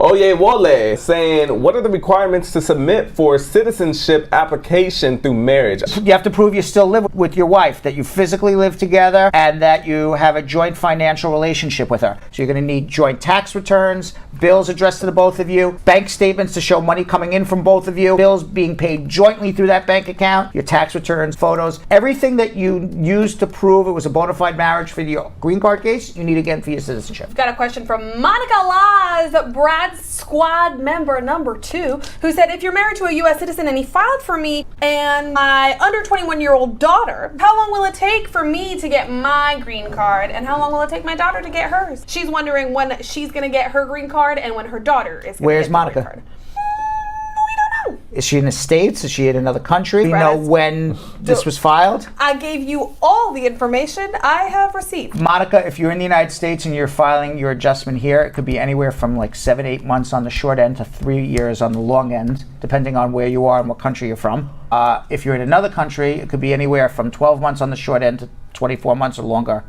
Oyewole saying, what are the requirements to submit for citizenship application through marriage? You have to prove you still live with your wife, that you physically live together, and that you have a joint financial relationship with her. So you're going to need joint tax returns, bills addressed to the both of you, bank statements to show money coming in from both of you, bills being paid jointly through that bank account, your tax returns, photos, everything that you used to prove it was a bona fide marriage for your green card case, you need again for your citizenship. We've got a question from Monica Laws, Brad's squad member number 2, who said, if you're married to a U.S. citizen and he filed for me and my under 21-year-old daughter, how long will it take for me to get my green card, and how long will it take my daughter to get hers? She's wondering when she's going to get her green card and when her daughter is going to get her green card. Where's Monica? Is she in the States? Is she in another country? Do you know when this was filed? I gave you all the information I have received. Monica, if you're in the United States and you're filing your adjustment here, it could be anywhere from like 7-8 months on the short end to 3 years on the long end, depending on where you are and what country you're from. If you're in another country, it could be anywhere from 12 months on the short end to 24 months or longer.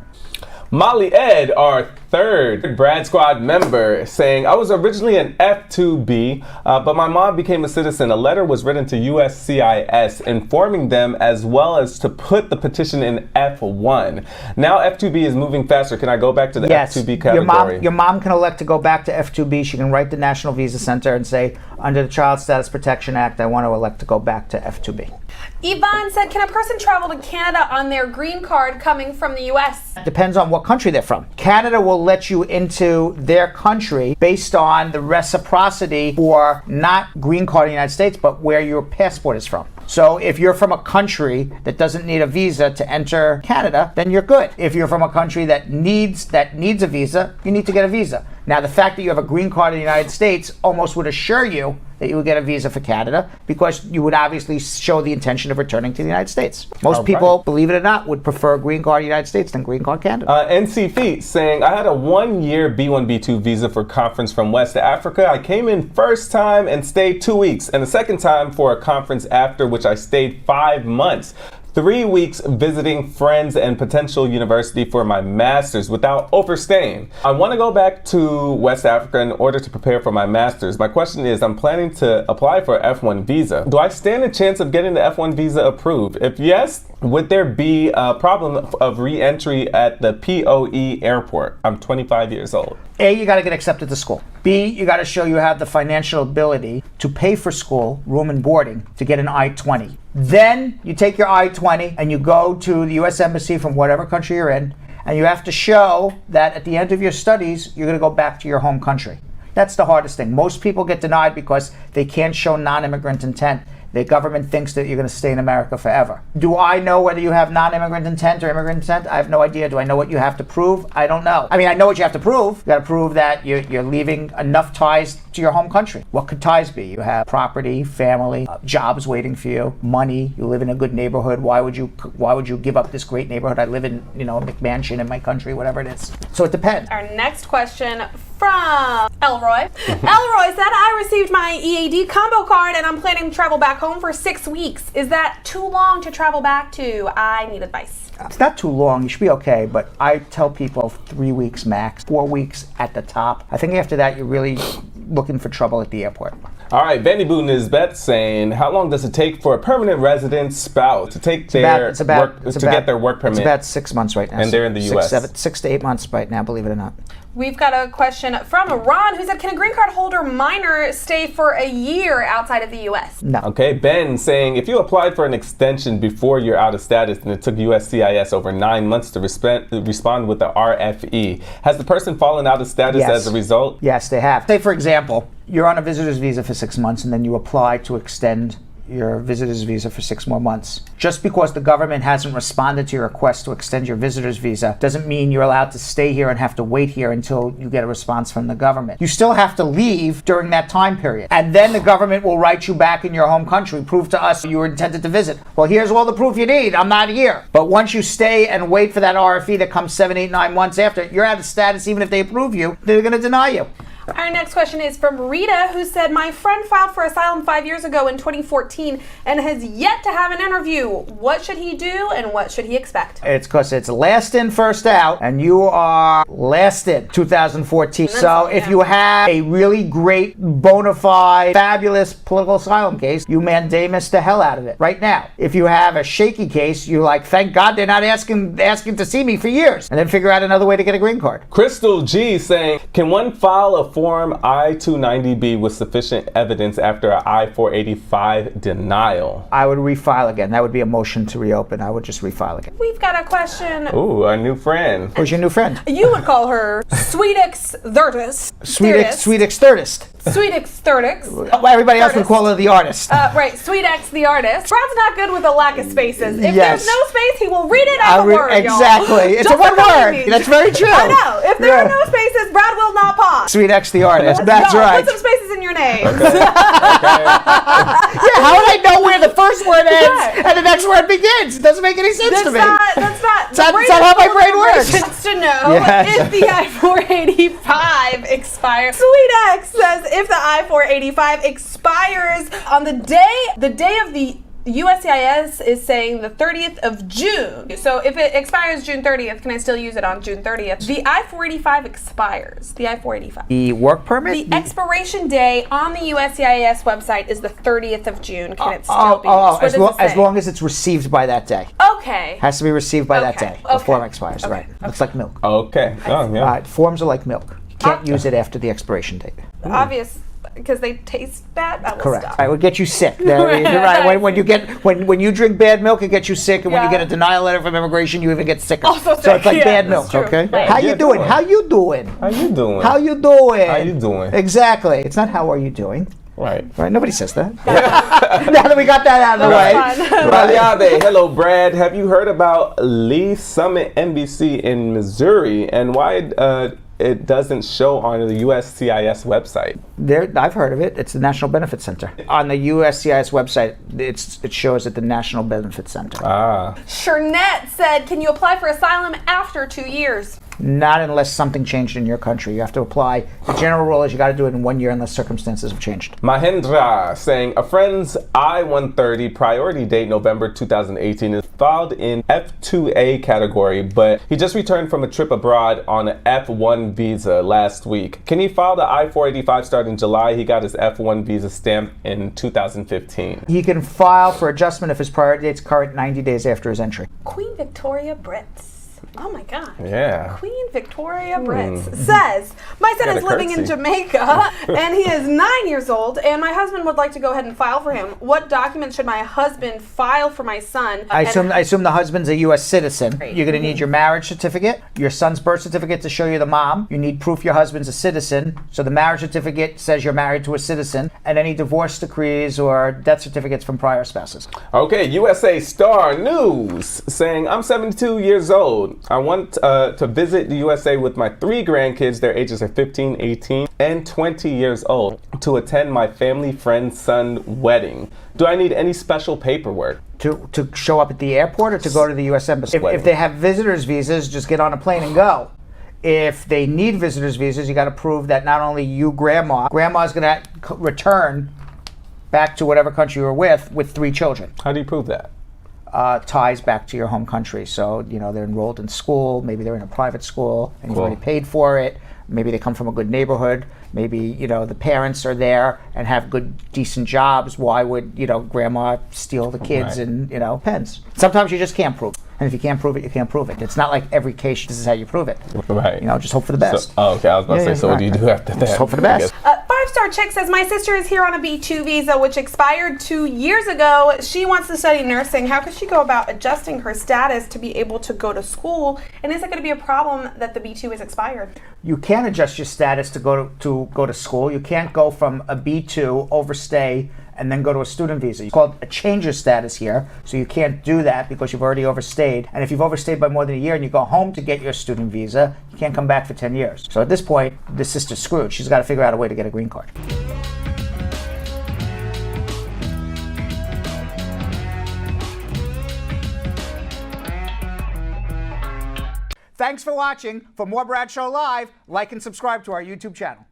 Molly Ed, our third Brad Squad member, saying, I was originally an F2B, but my mom became a citizen. A letter was written to USCIS informing them as well as to put the petition in F1. Now F2B is moving faster. Can I go back to the F2B category? Your mom can elect to go back to F2B. She can write the National Visa Center and say, under the Child Status Protection Act, I want to elect to go back to F2B. Yvonne said, can a person travel to Canada on their green card coming from the U.S.? Depends on what country they're from. Canada will let you into their country based on the reciprocity for not green card in the United States, but where your passport is from. So if you're from a country that doesn't need a visa to enter Canada, then you're good. If you're from a country that needs a visa, you need to get a visa. Now, the fact that you have a green card in the United States almost would assure you that you would get a visa for Canada, because you would obviously show the intention of returning to the United States. Most people, believe it or not, would prefer a green card in the United States than green card Canada. NC Feet saying, I had a 1-year B1, B2 visa for conference from West Africa. I came in first time and stayed 2 weeks, and the second time for a conference after which I stayed 5 months. 3 weeks visiting friends and potential university for my master's without overstaying. I want to go back to West Africa in order to prepare for my master's. My question is, I'm planning to apply for an F1 visa. Do I stand a chance of getting the F1 visa approved? If yes, would there be a problem of re-entry at the POE airport? I'm 25 years old. A, you got to get accepted to school. B, you got to show you have the financial ability to pay for school, room and boarding, to get an I-20. Then you take your I-20 and you go to the U.S. Embassy from whatever country you're in, and you have to show that at the end of your studies, you're going to go back to your home country. That's the hardest thing. Most people get denied because they can't show non-immigrant intent. The government thinks that you're going to stay in America forever. Do I know whether you have non-immigrant intent or immigrant intent? I have no idea. Do I know what you have to prove? I don't know. I mean, I know what you have to prove. You got to prove that you're leaving enough ties to your home country. What could ties be? You have property, family, jobs waiting for you, money. You live in a good neighborhood. Why would you give up this great neighborhood? I live in, a McMansion in my country, whatever it is. So it depends. Our next question from Elroy. Elroy said, I received my EAD combo card and I'm planning to travel back home for 6 weeks. Is that too long to travel back to? I need advice. It's not too long. You should be okay, but I tell people 3 weeks max, 4 weeks at the top. I think after that, you're really looking for trouble at the airport. All right, Vandy Boo Nisbet saying, how long does it take for a permanent resident spouse to take get their work permit? It's about 6 months right now. And they're in the U.S. 6 to 8 months right now, believe it or not. We've got a question from Ron who said, can a green card holder minor stay for a year outside of the U.S.? No. Okay, Ben saying, if you applied for an extension before you're out of status and it took USCIS over 9 months to respond with the RFE, has the person fallen out of status as a result? Yes, they have. Say, for example, you're on a visitor's visa for 6 months and then you apply to extend your visitor's visa for 6 more months. Just because the government hasn't responded to your request to extend your visitor's visa doesn't mean you're allowed to stay here and have to wait here until you get a response from the government. You still have to leave during that time period. And then the government will write you back in your home country, prove to us you were intended to visit. Well, here's all the proof you need. I'm not here. But once you stay and wait for that RFE that comes 7, 8, 9 months after, you're out of status. Even if they approve you, they're going to deny you. Our next question is from Rita, who said, my friend filed for asylum 5 years ago in 2014 and has yet to have an interview. What should he do and what should he expect? It's because it's last in, first out, and you are last in 2014. So if you have a really great, bona fide, fabulous political asylum case, you mandamus the hell out of it right now. If you have a shaky case, you're like, thank God they're not asking to see me for years, and then figure out another way to get a green card. Crystal G saying, can one file a Form I-290B with sufficient evidence after an I-485 denial? I would refile again. That would be a motion to reopen. I would just refile again. We've got a question. Ooh, our new friend. Who's your new friend? You would call her Sweetix Thirtis. Sweetix Thirtist. Sweetix Thirtix. Well, everybody else would call her the artist. Right, Sweetix the artist. Brad's not good with a lack of spaces. If Yes. there's no space, he will read it as a word, Exactly. y'all. It's Just a one like word. me. That's very true. I know. If there are no spaces, Brad will not pause. Sweetix the artist. That's Yo, right. Put some spaces in your names. Yeah, how would I know where the first word ends and the next word begins? It doesn't make any sense to me. That's not how my brain works. To know Yes. if the I-485 expires. Sweetx says if the I-485 expires on the day of the USCIS is saying the 30th of June. So if it expires June 30th, can I still use it on June 30th? The I-485 expires. The I-485. The work permit? The expiration day on the USCIS website is the 30th of June. Can it still be used? As long as it's received by that day. Okay. Has to be received by that day. The Okay. form expires, Okay. right. It's like milk. Okay. Oh, yeah. Forms are like milk. You can't use it after the expiration date. Obvious, because they taste bad. I will Correct. stop. It would get you sick. You're right. When you drink bad milk, it gets you sick, and when you get a denial letter from immigration, you even get sicker. Also so it's like sick, bad yeah, milk. that's true. Okay. Right. How you doing? How you doing? How you doing? How you doing? How you doing? Exactly. It's not how are you doing. Right. Right. Nobody says that. Now that we got that out of the way. Raliade, hello, Brad. Have you heard about Lee Summit NBC in Missouri and why it doesn't show on the USCIS website? I've heard of it. It's the National Benefit Center. On the USCIS website, it shows at the National Benefit Center. Shernette said, can you apply for asylum after 2 years? Not unless something changed in your country. You have to apply. The general rule is you got to do it in 1 year unless circumstances have changed. Mahendra saying a friend's I-130 priority date November 2018 is filed in F2A category, but he just returned from a trip abroad on an F1 visa last week. Can he file the I-485 starting July? He got his F1 visa stamped in 2015. He can file for adjustment if his priority date's current 90 days after his entry. Queen Victoria Brits. Oh my God. Yeah. Queen Victoria Brits says, my son is living in Jamaica and he is 9 years old and my husband would like to go ahead and file for him. What documents should my husband file for my son? I assume the husband's a U.S. citizen. You're going to need your marriage certificate, your son's birth certificate to show you the mom. You need proof your husband's a citizen. So the marriage certificate says you're married to a citizen, and any divorce decrees or death certificates from prior spouses. Okay, USA Star News saying, I'm 72 years old. I want to visit the USA with my 3 grandkids. Their ages are 15, 18, and 20 years old to attend my family friend's son wedding. Do I need any special paperwork? To show up at the airport or to go to the U.S. Embassy? If they have visitor's visas, just get on a plane and go. If they need visitor's visas, you got to prove that not only grandma's going to return back to whatever country you were with 3 children. How do you prove that? Ties back to your home country. So, they're enrolled in school, maybe they're in a private school, and you've already paid for it. Maybe they come from a good neighborhood. Maybe, the parents are there and have good, decent jobs. Why would, grandma steal the kids and, pens? Sometimes you just can't prove it. And if you can't prove it, you can't prove it. It's not like every case, this is how you prove it. Right. Just hope for the best. Okay, I was about to say, so what do you do after that? Just hope for the best. 5-star chick says, my sister is here on a B2 visa, which expired 2 years ago. She wants to study nursing. How could she go about adjusting her status to be able to go to school? And is it going to be a problem that the B2 is expired? You can adjust your status to go to school. You can't go from a B2, overstay, and then go to a student visa. It's called a change of status here, so you can't do that because you've already overstayed. And if you've overstayed by more than a year and you go home to get your student visa, you can't come back for 10 years. So at this point, the sister's screwed. She's got to figure out a way to get a green card. Thanks for watching. For more Brad Show Live, like and subscribe to our YouTube channel.